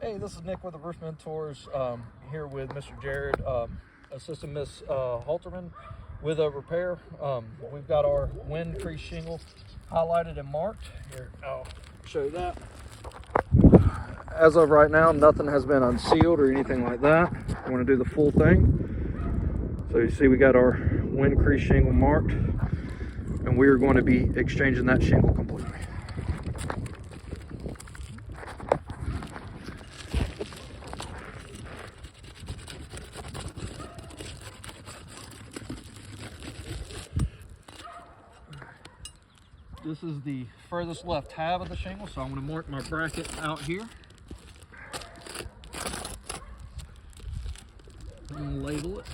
Hey, this is Nick with the Roof Mentors, here with Mr. Jared, assisting Miss Halterman with a repair. We've got our wind crease shingle highlighted and marked. Here, I'll show you that. As of right now, nothing has been unsealed or anything like that. I want to do the full thing. So you see we got our wind crease shingle marked, and we are going to be exchanging that shingle completely. This is the furthest left tab of the shingle, so I'm going to mark my bracket out here and label it.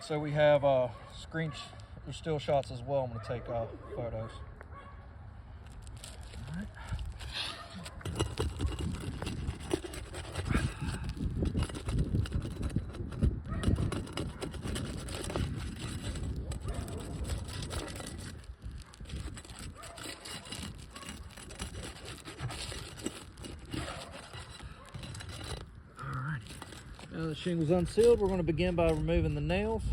So we have screen or still shots as well. I'm going to take photos. All right. Now the shingle's unsealed, we're going to begin by removing the nails.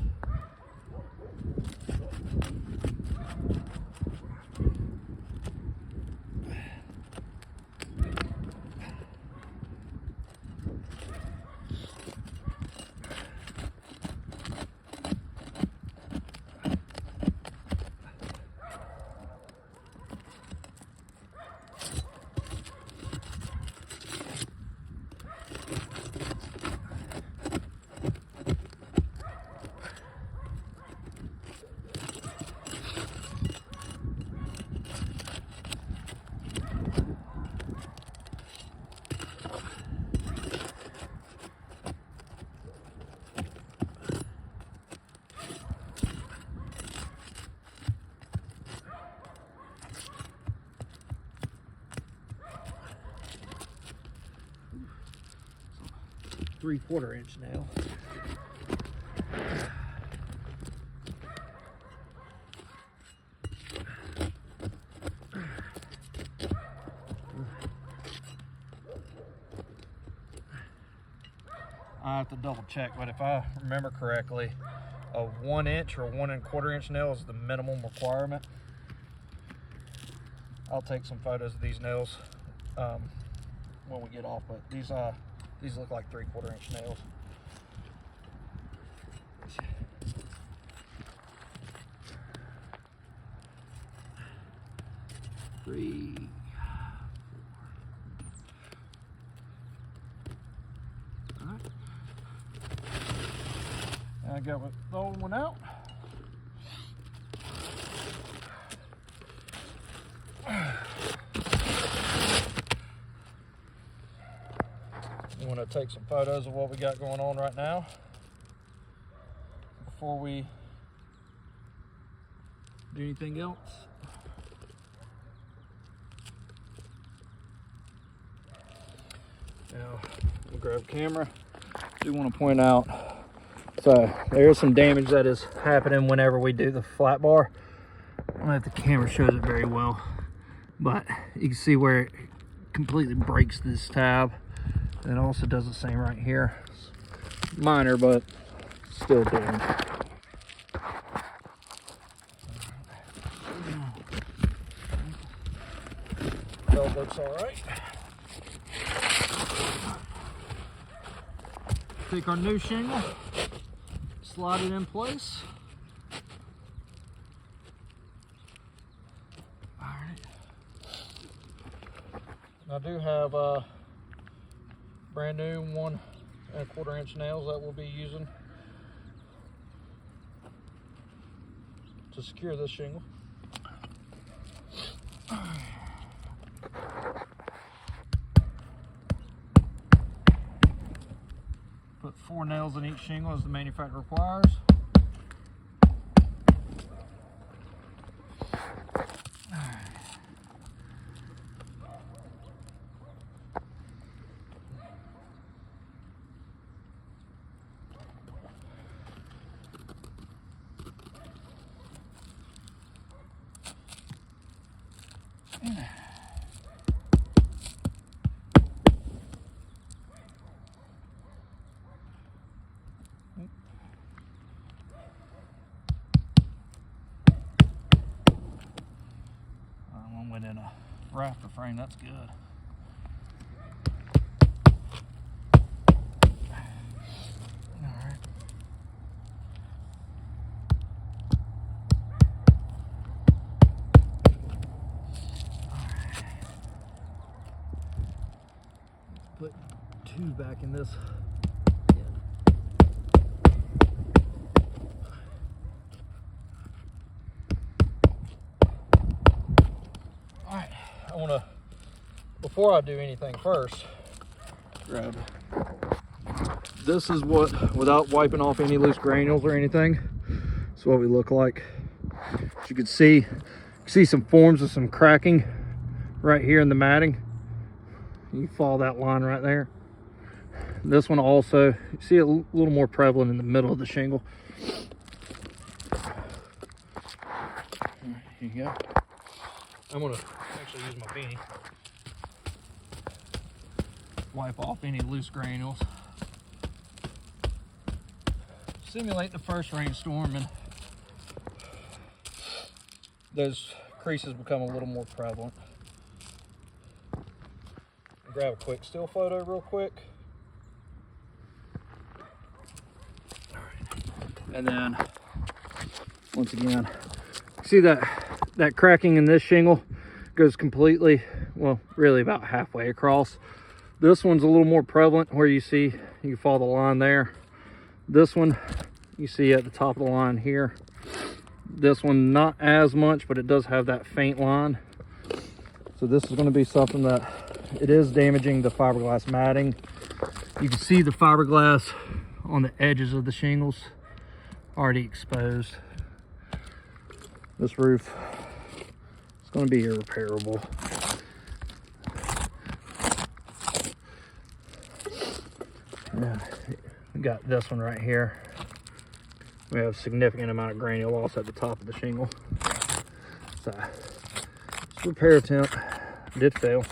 Three-quarter inch nail. I have to double check, but if I remember correctly, a 1 inch or 1 1/4 inch nail is the minimum requirement. I'll take some photos of these nails when we get off, but these look like 3/4 inch nails. Three, four. All right. And I got the old one out. I want to take some photos of what we got going on right now before we do anything else. Now, we'll grab a camera. I do want to point out, so there's some damage that is happening whenever we do the flat bar. I don't know if the camera shows it very well, but you can see where it completely breaks this tab. And it also does the same right here. It's minor, but still damage. Belt looks all right. Take our new shingle, slide it in place. All right. I do have brand new 1 1/4 inch nails that we'll be using to secure this shingle. Put 4 nails in each shingle as the manufacturer requires. One went in a rafter frame, that's good. Alright. Put two back in this. Alright, I want to, before I do anything first, grab, this is what, without wiping off any loose granules or anything, it's what we look like. As you can see some forms of some cracking right here in the matting. You can follow that line right there. This one also, you see it a little more prevalent in the middle of the shingle. Here you go. I'm gonna actually use my beanie. Wipe off any loose granules. Simulate the first rainstorm and those creases become a little more prevalent. Grab a quick still photo real quick. All right. And then once again, see that cracking in this shingle goes completely, well, really about halfway across. This one's a little more prevalent where you see, you can follow the line there. This one, you see at the top of the line here. This one, not as much, but it does have that faint line. So this is going to be something that it is damaging the fiberglass matting. You can see the fiberglass on the edges of the shingles already exposed. This roof is going to be irreparable. Yeah, we got this one right here. We have a significant amount of granule loss at the top of the shingle. So this repair attempt did fail.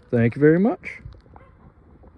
Thank you very much.